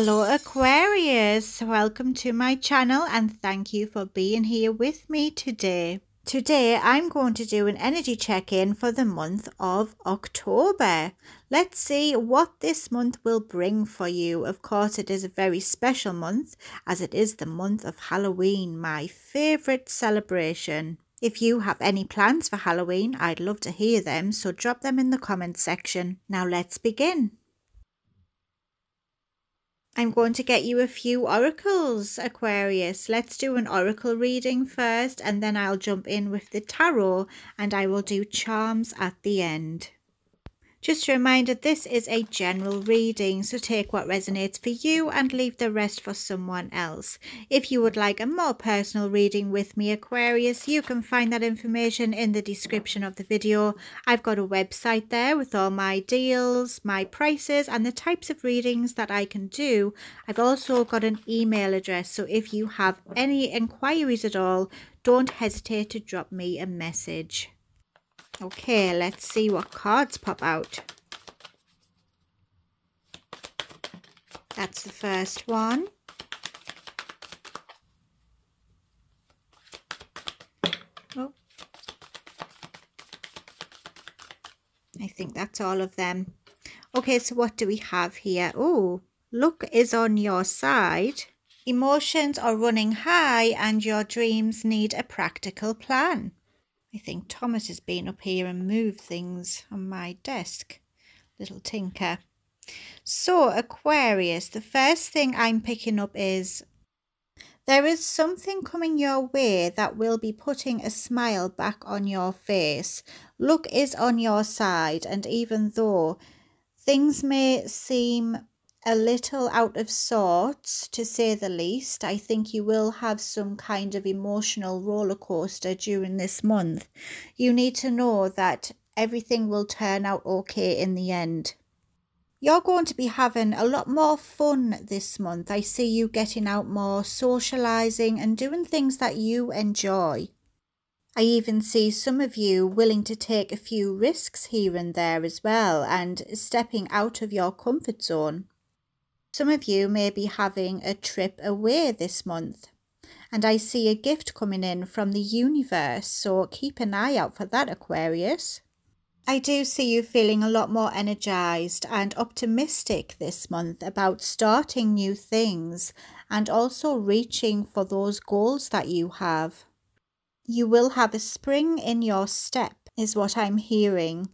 Hello Aquarius, welcome to my channel and thank you for being here with me today. Today I'm going to do an energy check-in for the month of October. Let's see what this month will bring for you. Of course it is a very special month as it is the month of Halloween, my favourite celebration. If you have any plans for Halloween, I'd love to hear them, so drop them in the comments section. Now let's begin. I'm going to get you a few oracles, Aquarius. Let's do an oracle reading first and then I'll jump in with the tarot and I will do charms at the end. Just a reminder, this is a general reading, so take what resonates for you and leave the rest for someone else. If you would like a more personal reading with me, Aquarius, you can find that information in the description of the video. I've got a website there with all my deals, my prices and the types of readings that I can do. I've also got an email address, so if you have any inquiries at all, don't hesitate to drop me a message. Okay, let's see what cards pop out. That's the first one. Oh, I think that's all of them. Okay, so what do we have here? Oh, luck is on your side. Emotions are running high and your dreams need a practical plan. I think Thomas has been up here and moved things on my desk. Little tinker. So, Aquarius, the first thing I'm picking up is there is something coming your way that will be putting a smile back on your face. Luck is on your side, and even though things may seem a little out of sorts, to say the least, I think you will have some kind of emotional roller coaster during this month. You need to know that everything will turn out okay in the end. You're going to be having a lot more fun this month. I see you getting out more, socializing and doing things that you enjoy. I even see some of you willing to take a few risks here and there as well and stepping out of your comfort zone. Some of you may be having a trip away this month, and I see a gift coming in from the universe, so keep an eye out for that, Aquarius. I do see you feeling a lot more energized and optimistic this month about starting new things and also reaching for those goals that you have. You will have a spring in your step, is what I'm hearing.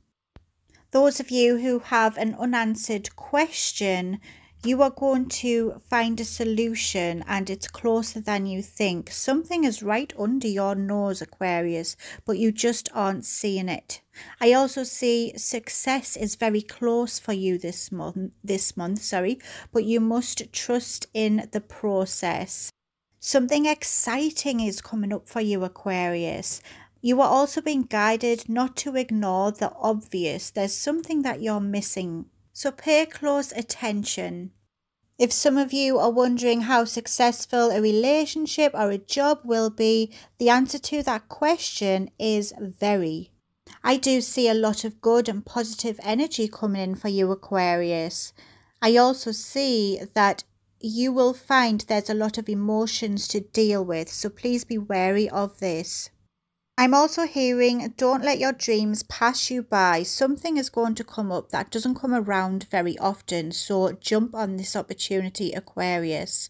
Those of you who have an unanswered question, you are going to find a solution and it's closer than you think. Something is right under your nose, Aquarius, but you just aren't seeing it. I also see success is very close for you this month, but you must trust in the process. Something exciting is coming up for you, Aquarius. You are also being guided not to ignore the obvious. There's something that you're missing. So pay close attention. If some of you are wondering how successful a relationship or a job will be, the answer to that question is very. I do see a lot of good and positive energy coming in for you, Aquarius. I also see that you will find there's a lot of emotions to deal with, so please be wary of this. I'm also hearing, don't let your dreams pass you by. Something is going to come up that doesn't come around very often, so jump on this opportunity, Aquarius.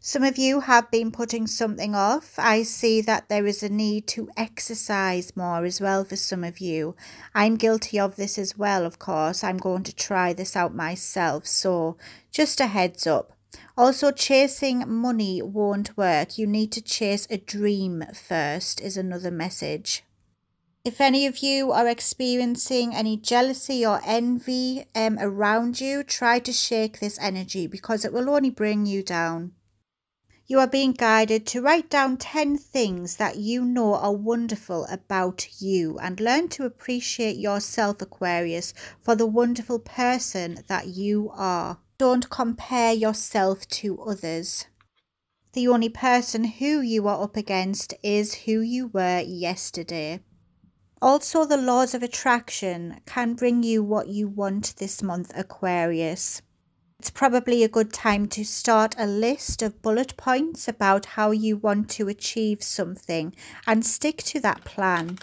Some of you have been putting something off. I see that there is a need to exercise more as well for some of you. I'm guilty of this as well, of course. I'm going to try this out myself, so just a heads up. Also, chasing money won't work. You need to chase a dream first, is another message. If any of you are experiencing any jealousy or envy around you, try to shake this energy because it will only bring you down. You are being guided to write down 10 things that you know are wonderful about you and learn to appreciate yourself, Aquarius, for the wonderful person that you are. Don't compare yourself to others. The only person who you are up against is who you were yesterday. Also, the laws of attraction can bring you what you want this month, Aquarius. It's probably a good time to start a list of bullet points about how you want to achieve something and stick to that plan.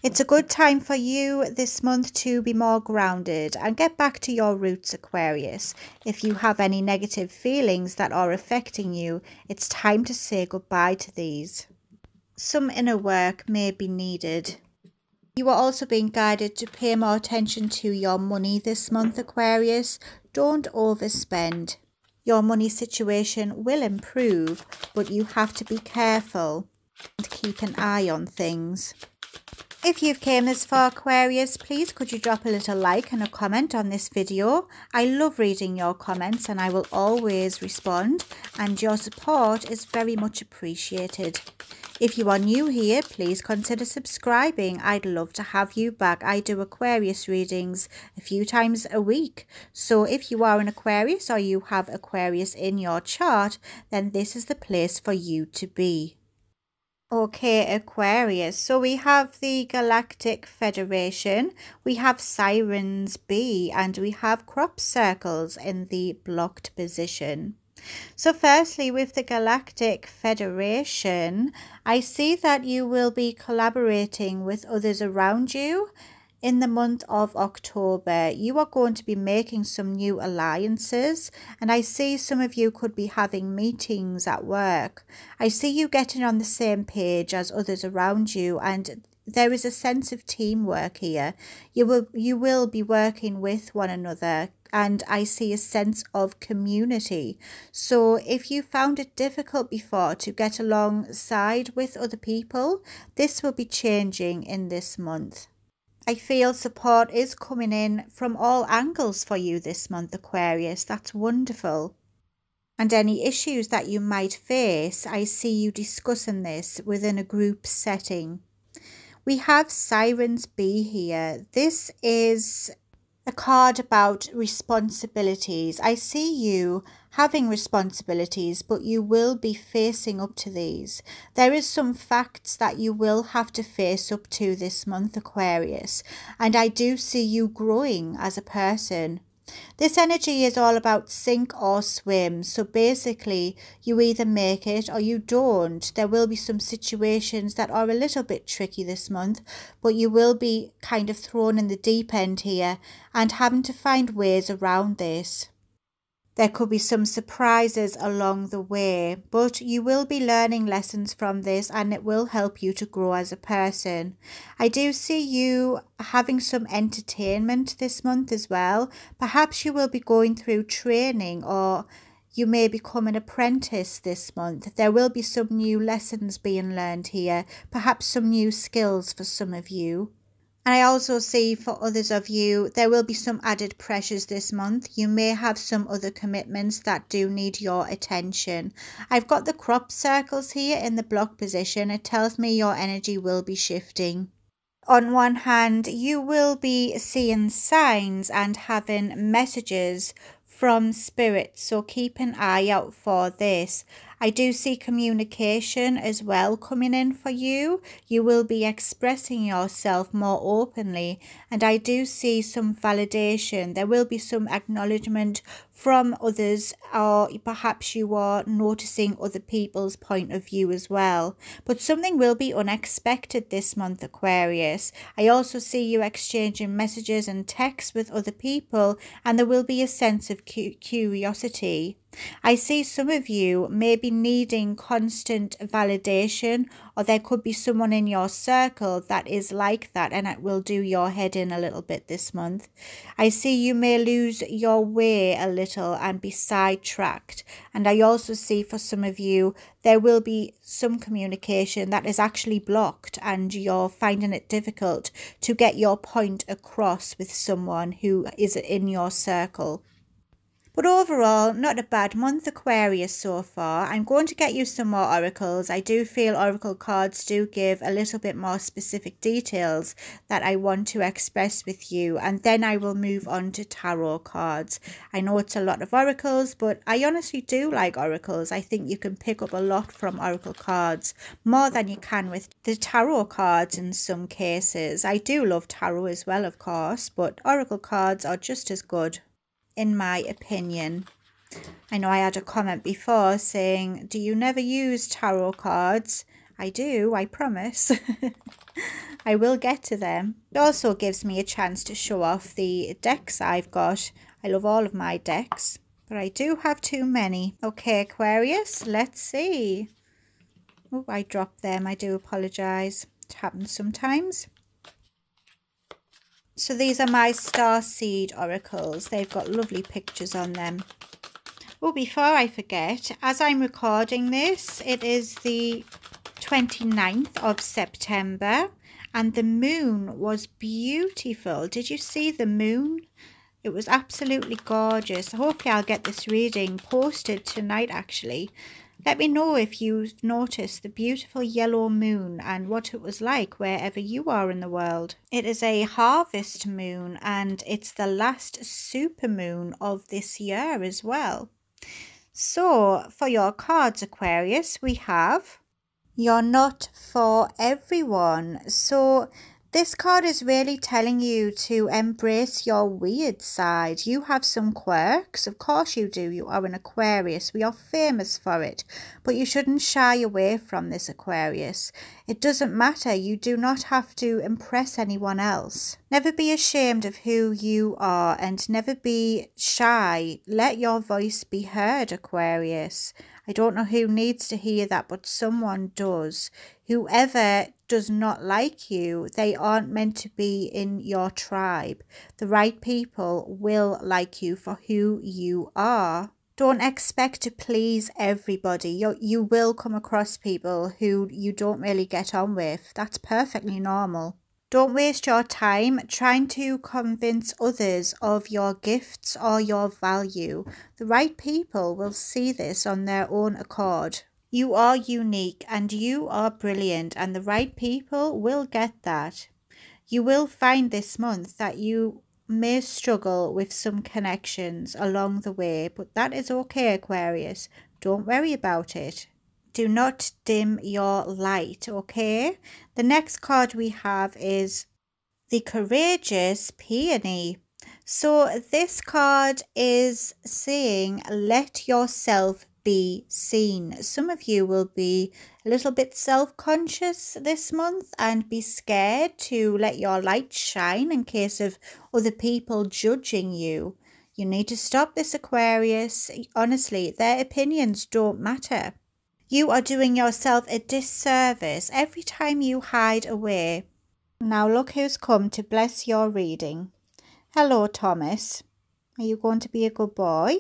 It's a good time for you this month to be more grounded and get back to your roots, Aquarius. If you have any negative feelings that are affecting you, it's time to say goodbye to these. Some inner work may be needed. You are also being guided to pay more attention to your money this month, Aquarius. Don't overspend. Your money situation will improve, but you have to be careful and keep an eye on things. If you've came this far, Aquarius, please could you drop a little like and a comment on this video. I love reading your comments and I will always respond, and your support is very much appreciated. If you are new here, please consider subscribing. I'd love to have you back. I do Aquarius readings a few times a week. So if you are an Aquarius or you have Aquarius in your chart, then this is the place for you to be. Okay, Aquarius, so we have the Galactic Federation, we have Sirens B, and we have crop circles in the blocked position. So firstly, with the Galactic Federation, I see that you will be collaborating with others around you. In the month of October, you are going to be making some new alliances, and I see some of you could be having meetings at work. I see you getting on the same page as others around you, and there is a sense of teamwork here. You will be working with one another, and I see a sense of community. So if you found it difficult before to get alongside with other people, this will be changing in this month. I feel support is coming in from all angles for you this month, Aquarius. That's wonderful. And any issues that you might face, I see you discussing this within a group setting. We have Sirens B here. This is a card about responsibilities. I see you having responsibilities, but you will be facing up to these. There is some facts that you will have to face up to this month, Aquarius, and I do see you growing as a person. This energy is all about sink or swim. So basically, you either make it or you don't. There will be some situations that are a little bit tricky this month, but you will be kind of thrown in the deep end here and having to find ways around this. There could be some surprises along the way, but you will be learning lessons from this and it will help you to grow as a person. I do see you having some entertainment this month as well. Perhaps you will be going through training, or you may become an apprentice this month. There will be some new lessons being learned here, perhaps some new skills for some of you. And I also see for others of you, there will be some added pressures this month. You may have some other commitments that do need your attention. I've got the crop circles here in the block position. It tells me your energy will be shifting. On one hand, you will be seeing signs and having messages from spirit, so keep an eye out for this. I do see communication as well coming in for you. You will be expressing yourself more openly, and I do see some validation. There will be some acknowledgement from others, or perhaps you are noticing other people's point of view as well. But something will be unexpected this month, Aquarius. I also see you exchanging messages and texts with other people, and there will be a sense of curiosity. I see some of you may be needing constant validation, or there could be someone in your circle that is like that, and it will do your head in a little bit this month. I see you may lose your way a little and be sidetracked, and I also see for some of you there will be some communication that is actually blocked and you're finding it difficult to get your point across with someone who is in your circle. But overall, not a bad month, Aquarius, so far. I'm going to get you some more oracles. I do feel oracle cards do give a little bit more specific details that I want to express with you. And then I will move on to tarot cards. I know it's a lot of oracles, but I honestly do like oracles. I think you can pick up a lot from oracle cards, more than you can with the tarot cards in some cases. I do love tarot as well, of course, but oracle cards are just as good. in my opinion. I know I had a comment before saying, do you never use tarot cards? I do, I promise. I will get to them. It also gives me a chance to show off the decks I've got. I love all of my decks, but I do have too many. Okay, Aquarius, let's see. Oh, I dropped them. I do apologise. It happens sometimes. So these are my starseed oracles. They've got lovely pictures on them. Oh, before I forget, as I'm recording this, it is the 29th of September and the moon was beautiful. Did you see the moon? It was absolutely gorgeous. Hopefully I'll get this reading posted tonight actually. Let me know if you've noticed the beautiful yellow moon and what it was like wherever you are in the world. It is a harvest moon and it's the last supermoon of this year as well. So for your cards, Aquarius, we have You're Not For Everyone. So this card is really telling you to embrace your weird side. You have some quirks. Of course you do. You are an Aquarius. We are famous for it. But you shouldn't shy away from this, Aquarius. It doesn't matter. You do not have to impress anyone else. Never be ashamed of who you are and never be shy. Let your voice be heard, Aquarius. I don't know who needs to hear that, but someone does. Whoever does not like you, they aren't meant to be in your tribe. The right people will like you for who you are. Don't expect to please everybody. You will come across people who you don't really get on with. That's perfectly normal. Don't waste your time trying to convince others of your gifts or your value. The right people will see this on their own accord. You are unique and you are brilliant, and the right people will get that. You will find this month that you may struggle with some connections along the way, but that is okay, Aquarius. Don't worry about it. Do not dim your light, okay? The next card we have is the Courageous Peony. So this card is saying, let yourself be seen. Some of you will be a little bit self-conscious this month and be scared to let your light shine in case of other people judging you. You need to stop this, Aquarius. Honestly, their opinions don't matter. You are doing yourself a disservice every time you hide away. Now look who's come to bless your reading. Hello, Thomas. Are you going to be a good boy?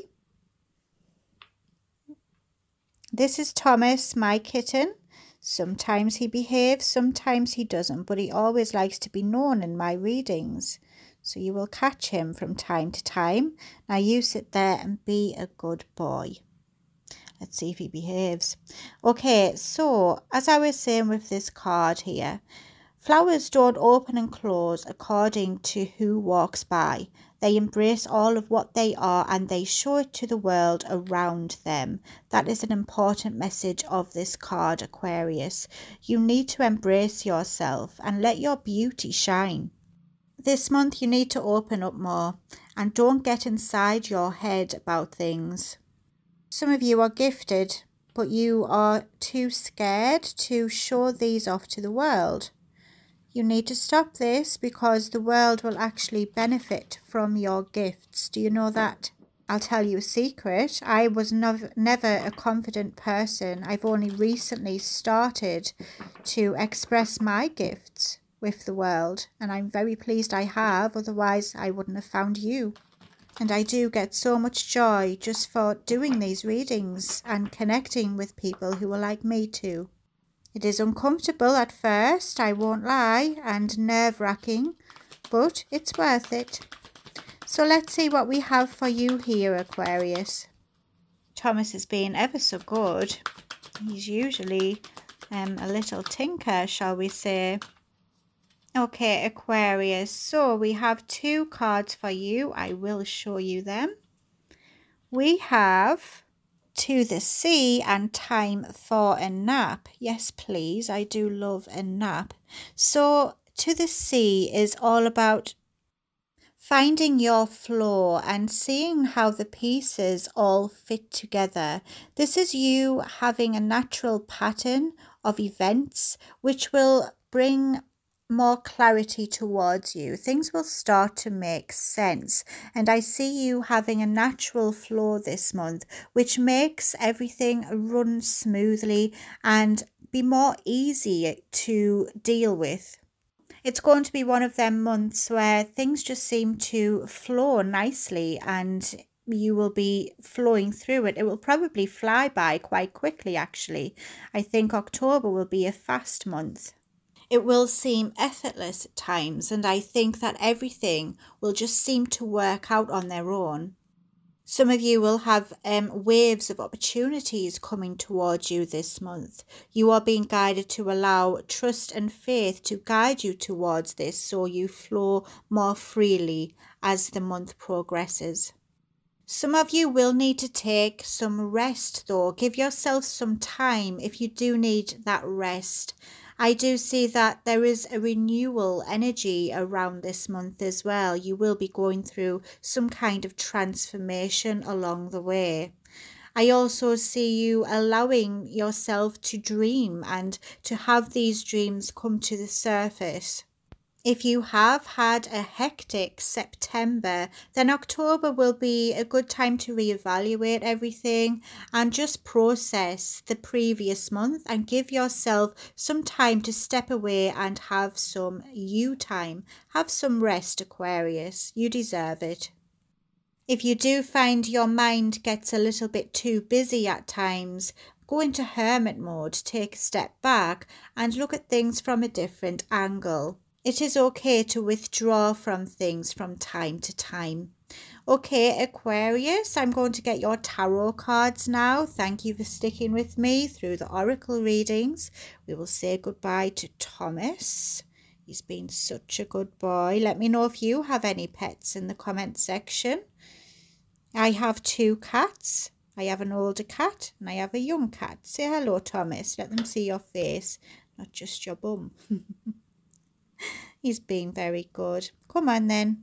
This is Thomas, my kitten. Sometimes he behaves, sometimes he doesn't, but he always likes to be known in my readings. So you will catch him from time to time. Now you sit there and be a good boy. Let's see if he behaves. Okay, so as I was saying with this card here, flowers don't open and close according to who walks by. They embrace all of what they are and they show it to the world around them. That is an important message of this card, Aquarius. You need to embrace yourself and let your beauty shine. This month you need to open up more and don't get inside your head about things. Some of you are gifted, but you are too scared to show these off to the world. You need to stop this because the world will actually benefit from your gifts. Do you know that? I'll tell you a secret. I was never a confident person. I've only recently started to express my gifts with the world, and I'm very pleased I have, otherwise I wouldn't have found you. And I do get so much joy just for doing these readings and connecting with people who are like me too. It is uncomfortable at first, I won't lie, and nerve-wracking, but it's worth it. So let's see what we have for you here, Aquarius. Thomas has been ever so good. He's usually a little tinker, shall we say. Okay, Aquarius, so we have two cards for you. I will show you them. We have To the Sea and Time for a Nap. Yes, please, I do love a nap. So To the Sea is all about finding your flow and seeing how the pieces all fit together. This is you having a natural pattern of events which will bring more clarity towards you. Things will start to make sense, and I see you having a natural flow this month, which makes everything run smoothly and be more easy to deal with. It's going to be one of them months where things just seem to flow nicely and you will be flowing through it. It will probably fly by quite quickly, actually. I think October will be a fast month. It will seem effortless at times, and I think that everything will just seem to work out on their own. Some of you will have waves of opportunities coming towards you this month. You are being guided to allow trust and faith to guide you towards this, so you flow more freely as the month progresses. Some of you will need to take some rest though. Give yourself some time if you do need that rest. I do see that there is a renewal energy around this month as well. You will be going through some kind of transformation along the way. I also see you allowing yourself to dream and to have these dreams come to the surface. If you have had a hectic September, then October will be a good time to reevaluate everything and just process the previous month and give yourself some time to step away and have some you time. Have some rest, Aquarius. You deserve it. If you do find your mind gets a little bit too busy at times, go into hermit mode, take a step back and look at things from a different angle. It is okay to withdraw from things from time to time. Okay, Aquarius, I'm going to get your tarot cards now. Thank you for sticking with me through the oracle readings. We will say goodbye to Thomas. He's been such a good boy. Let me know if you have any pets in the comment section. I have 2 cats. I have an older cat and I have a young cat. Say hello, Thomas. Let them see your face, not just your bum. He's been very good. Come on then.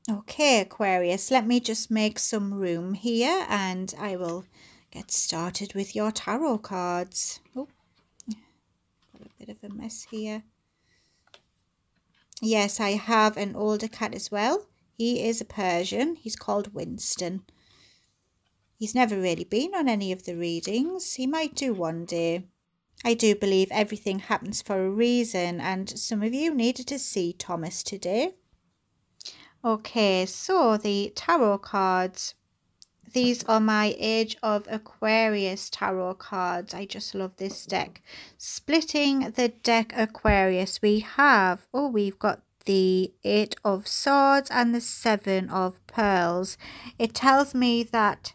Okay, Aquarius, let me just make some room here and I will get started with your tarot cards. Oh, got a bit of a mess here. Yes, I have an older cat as well. He is a Persian. He's called Winston. He's never really been on any of the readings. He might do one day. I do believe everything happens for a reason, and some of you needed to see Thomas today. Okay, so the tarot cards. These are my Age of Aquarius tarot cards. I just love this deck. Splitting the deck, Aquarius, we've got the 8 of Swords and the 7 of Pearls. It tells me that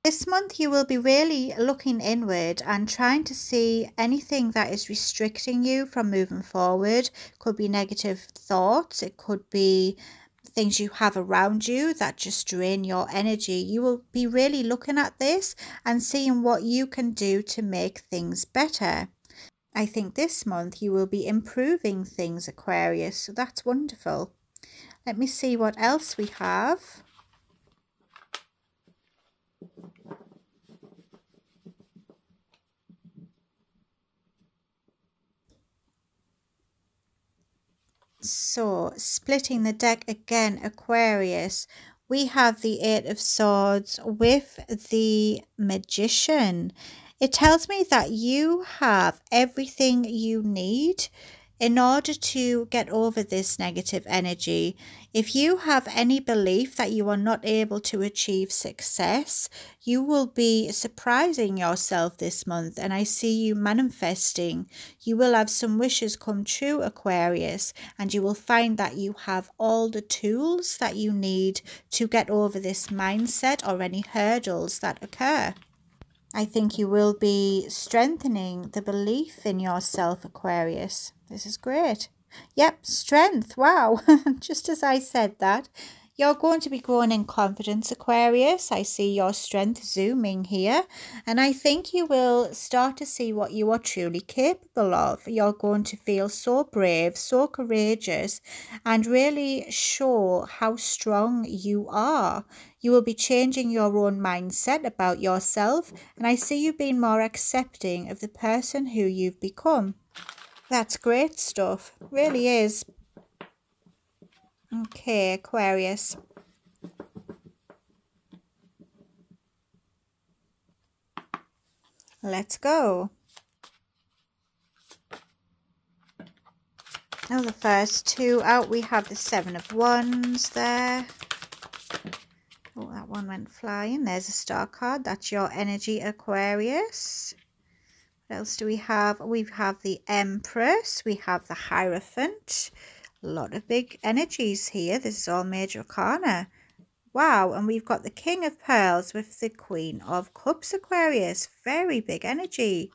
this month you will be really looking inward and trying to see anything that is restricting you from moving forward. Could be negative thoughts. It could be things you have around you that just drain your energy. You will be really looking at this and seeing what you can do to make things better. I think this month you will be improving things, Aquarius, so that's wonderful. Let me see what else we have. So, splitting the deck again, Aquarius, we have the 8 of Swords with the Magician. It tells me that you have everything you need in order to get over this negative energy. If you have any belief that you are not able to achieve success, you will be surprising yourself this month, and I see you manifesting. You will have some wishes come true, Aquarius, and you will find that you have all the tools that you need to get over this mindset or any hurdles that occur. I think you will be strengthening the belief in yourself, Aquarius. This is great. Yep, strength. Wow. Just as I said that, You're going to be growing in confidence, Aquarius. I see your strength zooming here, and I think you will start to see what you are truly capable of. You're going to feel so brave, so courageous, and really show how strong you are. You will be changing your own mindset about yourself, and I see you being more accepting of the person who you've become. That's great stuff, really is. Okay, Aquarius. Let's go. Oh, the first two out, we have the Seven of Wands there. Oh, that one went flying. There's a star card. That's your energy, Aquarius. What else do we have? We have the Empress. We have the Hierophant. A lot of big energies here. This is all major arcana. Wow, and we've got the King of Pearls with the Queen of Cups, Aquarius. Very big energy.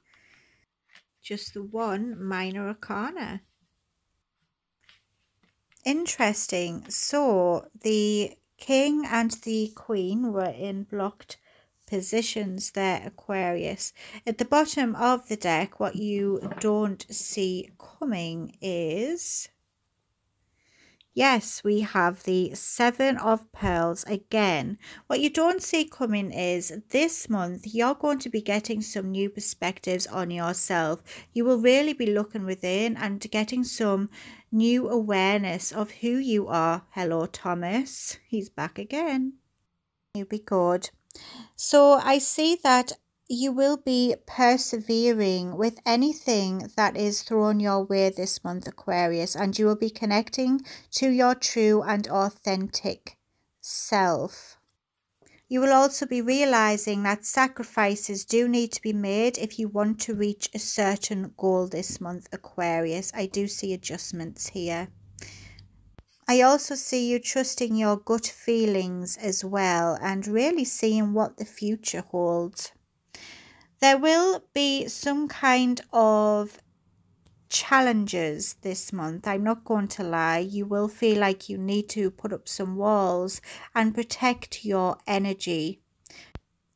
Just the one minor arcana. Interesting. So the King and the Queen were in blocked positions there, Aquarius. At the bottom of the deck, what you don't see coming is... Yes, we have the Seven of Pearls again. What you don't see coming is this month you're going to be getting some new perspectives on yourself. You will really be looking within and getting some new awareness of who you are. Hello, Thomas. He's back again. You'll be good. So I see that you will be persevering with anything that is thrown your way this month, Aquarius, and you will be connecting to your true and authentic self. You will also be realizing that sacrifices do need to be made if you want to reach a certain goal this month, Aquarius. I do see adjustments here. I also see you trusting your gut feelings as well and really seeing what the future holds. There will be some kind of challenges this month. I'm not going to lie. You will feel like you need to put up some walls and protect your energy.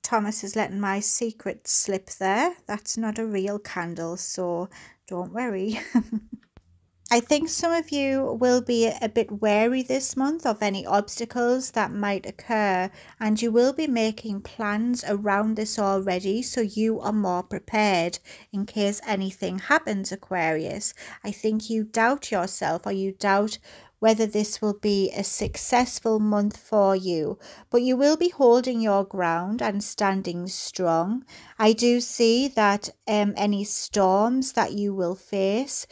Thomas is letting my secret slip there. That's not a real candle, so don't worry. I think some of you will be a bit wary this month of any obstacles that might occur, and you will be making plans around this already so you are more prepared in case anything happens, Aquarius. I think you doubt yourself, or you doubt whether this will be a successful month for you, but you will be holding your ground and standing strong. I do see that any storms that you will face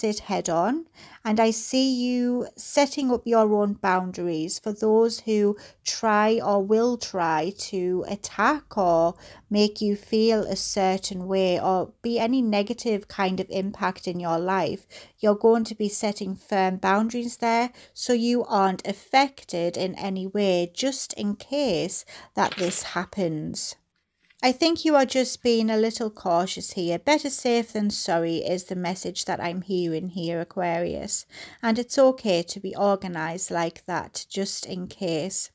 it head on, and I see you setting up your own boundaries for those who try or will try to attack or make you feel a certain way or be any negative kind of impact in your life. You're going to be setting firm boundaries there so you aren't affected in any way, just in case that this happens. I think you are just being a little cautious here. Better safe than sorry is the message that I'm hearing here, Aquarius. And it's okay to be organised like that, just in case.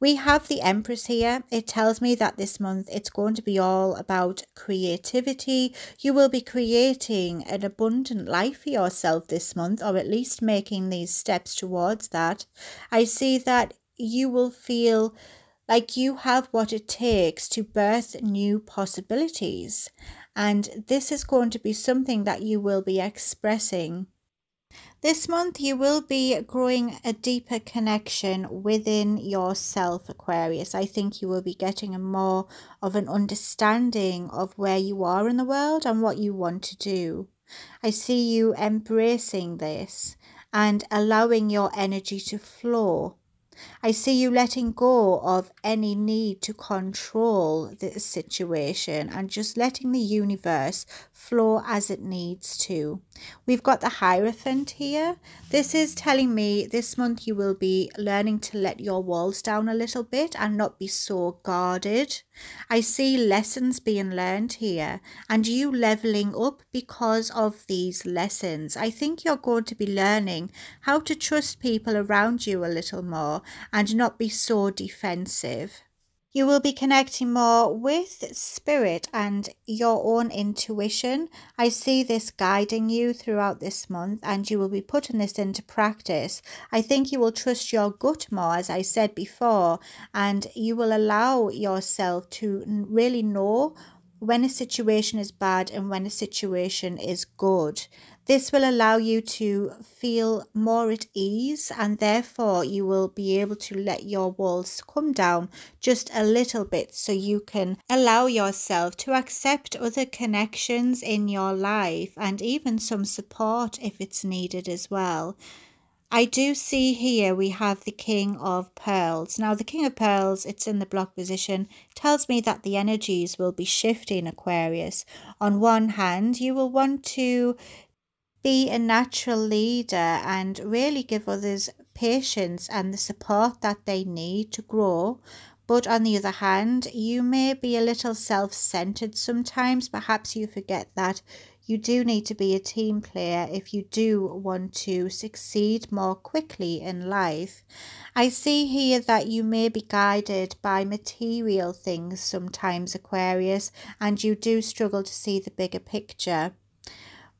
We have the Empress here. It tells me that this month it's going to be all about creativity. You will be creating an abundant life for yourself this month, or at least making these steps towards that. I see that you will feel like you have what it takes to birth new possibilities. And this is going to be something that you will be expressing. This month you will be growing a deeper connection within yourself, Aquarius. I think you will be getting a more of an understanding of where you are in the world and what you want to do. I see you embracing this and allowing your energy to flow. I see you letting go of any need to control the situation and just letting the universe flow as it needs to. We've got the Hierophant here. This is telling me this month you will be learning to let your walls down a little bit and not be so guarded. I see lessons being learned here and you leveling up because of these lessons. I think you're going to be learning how to trust people around you a little more and not be so defensive. You will be connecting more with spirit and your own intuition. I see this guiding you throughout this month and you will be putting this into practice. I think you will trust your gut more, as I said before, and you will allow yourself to really know when a situation is bad and when a situation is good. This will allow you to feel more at ease and therefore you will be able to let your walls come down just a little bit so you can allow yourself to accept other connections in your life and even some support if it's needed as well. I do see here we have the King of Pearls. Now the King of Pearls, it's in the block position, tells me that the energies will be shifting, Aquarius. On one hand, you will want to be a natural leader and really give others patience and the support that they need to grow. But on the other hand, you may be a little self-centered sometimes. Perhaps you forget that you do need to be a team player if you do want to succeed more quickly in life. I see here that you may be guided by material things sometimes, Aquarius, and you do struggle to see the bigger picture.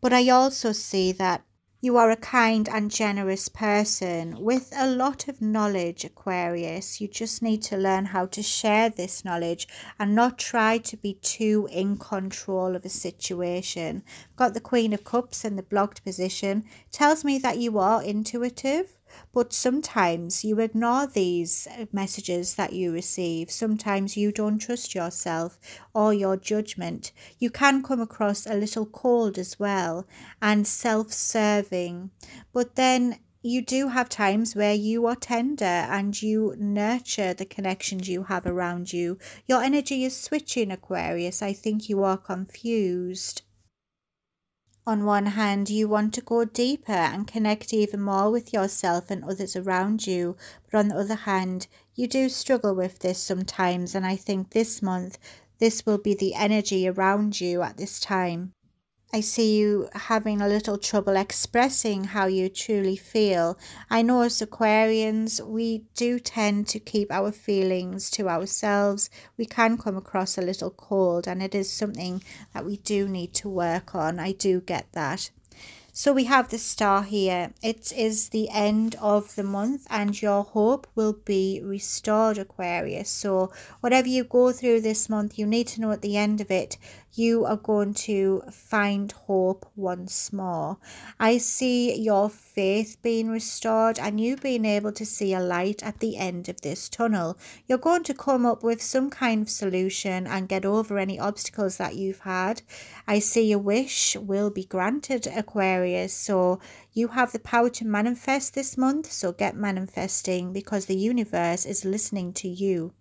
But I also see that you are a kind and generous person with a lot of knowledge, Aquarius. You just need to learn how to share this knowledge and not try to be too in control of a situation. Got the Queen of Cups in the blocked position. Tells me that you are intuitive. But sometimes you ignore these messages that you receive. Sometimes you don't trust yourself or your judgment. You can come across a little cold as well and self-serving. But then you do have times where you are tender and you nurture the connections you have around you. Your energy is switching, Aquarius. I think you are confused. On one hand, you want to go deeper and connect even more with yourself and others around you. But on the other hand, you do struggle with this sometimes. And I think this month, this will be the energy around you at this time. I see you having a little trouble expressing how you truly feel. I know as Aquarians, we do tend to keep our feelings to ourselves. We can come across a little cold and it is something that we do need to work on. I do get that. So we have the Star here. It is the end of the month and your hope will be restored, Aquarius. So whatever you go through this month, you need to know at the end of it, you are going to find hope once more. I see your faith being restored and you being able to see a light at the end of this tunnel. You're going to come up with some kind of solution and get over any obstacles that you've had. I see your wish will be granted, Aquarius. So you have the power to manifest this month. So get manifesting because the universe is listening to you.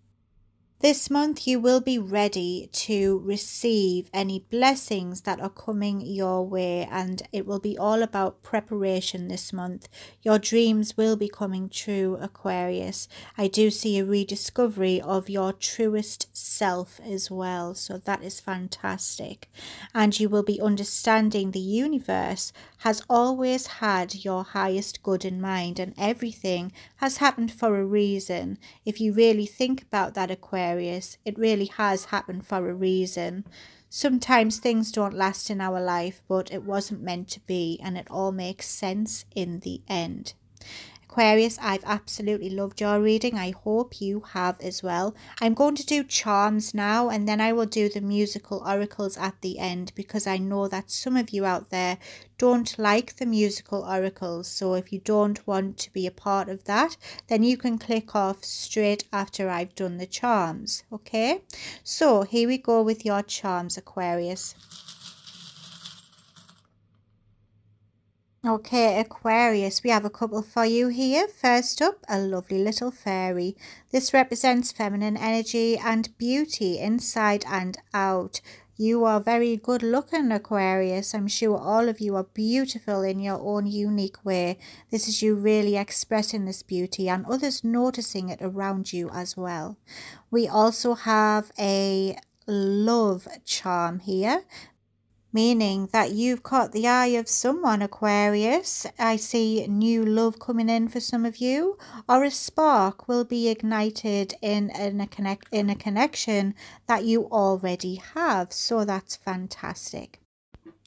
This month you will be ready to receive any blessings that are coming your way and it will be all about preparation this month. Your dreams will be coming true, Aquarius. I do see a rediscovery of your truest self as well, so that is fantastic. And you will be understanding the universe has always had your highest good in mind and everything has happened for a reason. If you really think about that, Aquarius, it really has happened for a reason. Sometimes things don't last in our life, but it wasn't meant to be, and it all makes sense in the end. Aquarius, I've absolutely loved your reading. I hope you have as well. I'm going to do charms now and then I will do the musical oracles at the end because I know that some of you out there don't like the musical oracles. So if you don't want to be a part of that, then you can click off straight after I've done the charms. Okay, so here we go with your charms, Aquarius. Okay, Aquarius, we have a couple for you here. First up, a lovely little fairy. This represents feminine energy and beauty inside and out. You are very good looking, Aquarius. I'm sure all of you are beautiful in your own unique way. This is you really expressing this beauty and others noticing it around you as well. We also have a love charm here, meaning that you've caught the eye of someone, Aquarius. I see new love coming in for some of you, or a spark will be ignited in a connection that you already have. So that's fantastic.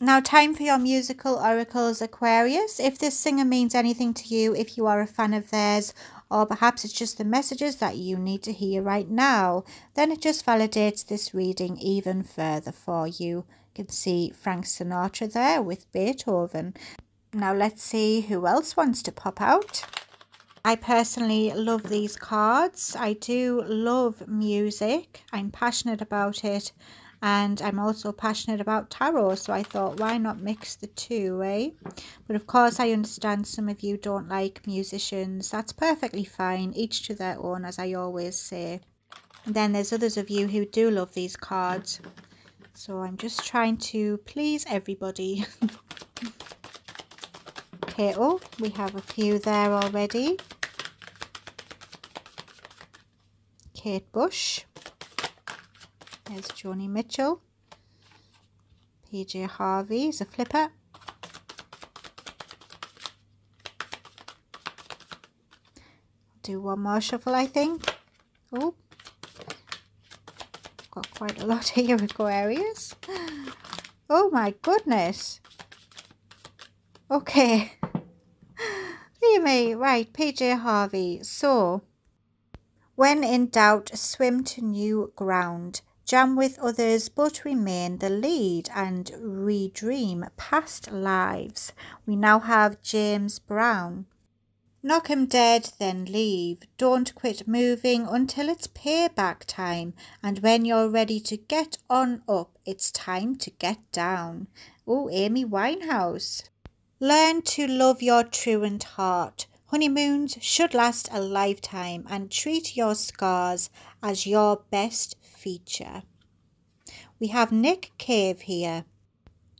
Now, time for your musical oracles, Aquarius. If this singer means anything to you, if you are a fan of theirs, or perhaps it's just the messages that you need to hear right now, then it just validates this reading even further for you. You can see Frank Sinatra there with Beethoven. Now let's see who else wants to pop out. I personally love these cards. I do love music. I'm passionate about it. And I'm also passionate about tarot, so I thought, why not mix the two, eh? But of course, I understand some of you don't like musicians. That's perfectly fine, each to their own, as I always say. And then there's others of you who do love these cards. So I'm just trying to please everybody. Okay, oh, we have a few there already. Kate Bush. There's Joni Mitchell. PJ Harvey is a flipper. Do one more shuffle, I think. Oh, got quite a lot here, Aquarius. Oh my goodness. Okay. Dear me. Right, PJ Harvey. So, when in doubt, swim to new ground. Jam with others, but remain the lead and redream past lives. We now have James Brown. Knock 'em dead, then leave. Don't quit moving until it's payback time. And when you're ready to get on up, it's time to get down. Oh, Amy Winehouse. Learn to love your truant heart. Honeymoons should last a lifetime, and treat your scars as your best feature. We have Nick Cave here.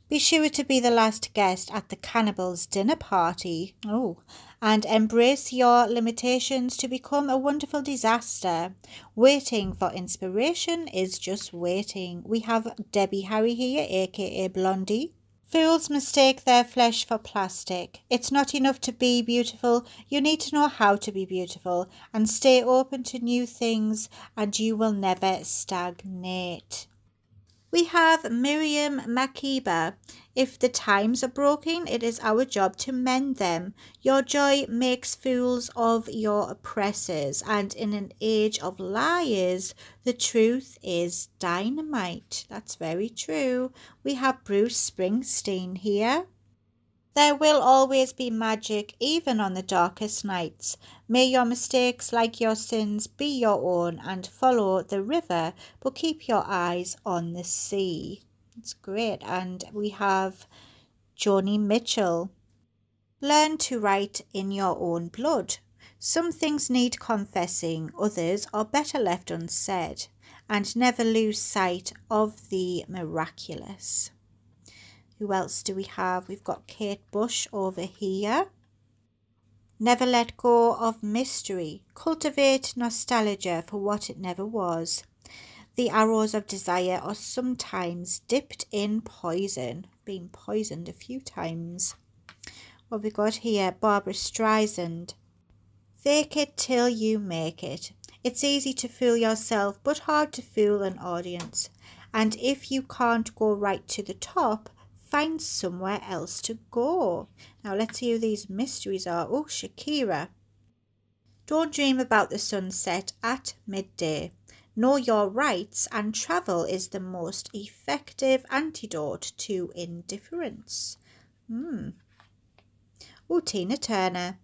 Be sure to be the last guest at the cannibals' dinner party. Oh, and embrace your limitations to become a wonderful disaster. Waiting for inspiration is just waiting. We have Debbie Harry here, aka Blondie. Fools mistake their flesh for plastic. It's not enough to be beautiful. You need to know how to be beautiful and stay open to new things, and you will never stagnate. We have Miriam Makeba. If the times are broken, it is our job to mend them. Your joy makes fools of your oppressors, and in an age of liars, the truth is dynamite. That's very true. We have Bruce Springsteen here. There will always be magic, even on the darkest nights. May your mistakes, like your sins, be your own, and follow the river, but keep your eyes on the sea. It's great. And we have Joni Mitchell. Learn to write in your own blood. Some things need confessing, others are better left unsaid. And never lose sight of the miraculous. Who else do we have? We've got Kate Bush over here. Never let go of mystery. Cultivate nostalgia for what it never was. The arrows of desire are sometimes dipped in poison. Been poisoned a few times. What have we got here? Barbara Streisand. Fake it till you make it. It's easy to fool yourself, but hard to fool an audience. And if you can't go right to the top, find somewhere else to go. Now let's see who these mysteries are. Oh, Shakira. Don't dream about the sunset at midday. Know your rights, and travel is the most effective antidote to indifference. Oh, Tina Turner.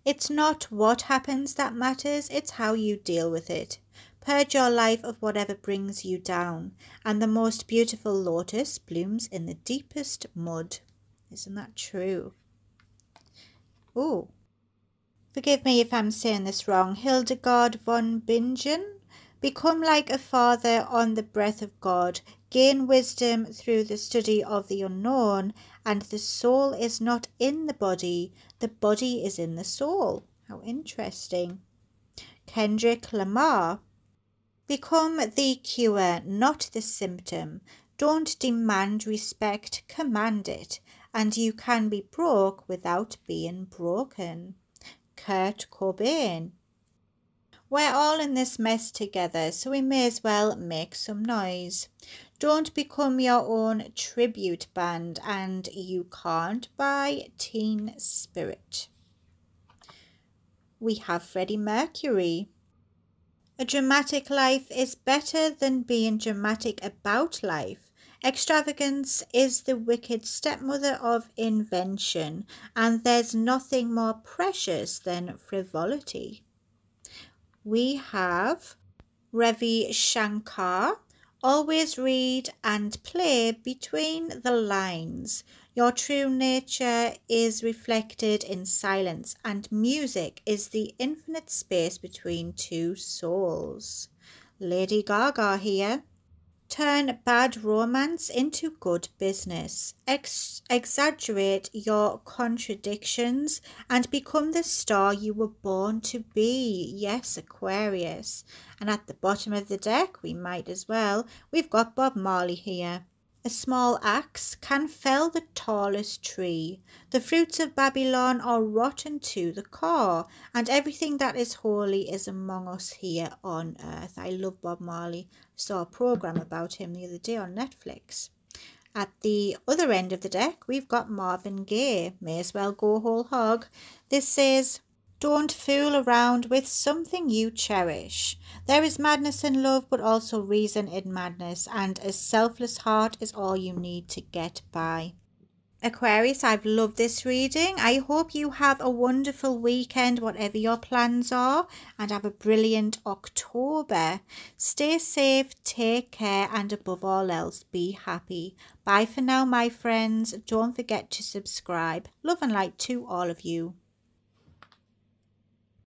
It's not what happens that matters, it's how you deal with it. Purge your life of whatever brings you down, and the most beautiful lotus blooms in the deepest mud. Isn't that true? Oh, forgive me if I'm saying this wrong. Hildegard von Bingen. Become like a father on the breath of God. Gain wisdom through the study of the unknown. And the soul is not in the body is in the soul. How interesting. Kendrick Lamar. Become the cure, not the symptom. Don't demand respect, command it. And you can be broke without being broken. Kurt Cobain. We're all in this mess together, so we may as well make some noise. Don't become your own tribute band, and you can't buy Teen Spirit. We have Freddie Mercury. A dramatic life is better than being dramatic about life. Extravagance is the wicked stepmother of invention, and there's nothing more precious than frivolity. We have Ravi Shankar. Always read and play between the lines. Your true nature is reflected in silence, and music is the infinite space between two souls. Lady Gaga here. Turn bad romance into good business. Exaggerate your contradictions and become the star you were born to be. Yes, Aquarius. And at the bottom of the deck, we might as well, we've got Bob Marley here. A small axe can fell the tallest tree. The fruits of Babylon are rotten to the core, and everything that is holy is among us here on earth. I love Bob Marley. Saw a program about him the other day on Netflix. At the other end of the deck, we've got Marvin Gaye. May as well go whole hog. This says, don't fool around with something you cherish. There is madness in love, but also reason in madness, and a selfless heart is all you need to get by. Aquarius, I've loved this reading. I hope you have a wonderful weekend, whatever your plans are, and have a brilliant October. Stay safe, take care, and above all else, be happy. Bye for now, my friends. Don't forget to subscribe. Love and light to all of you.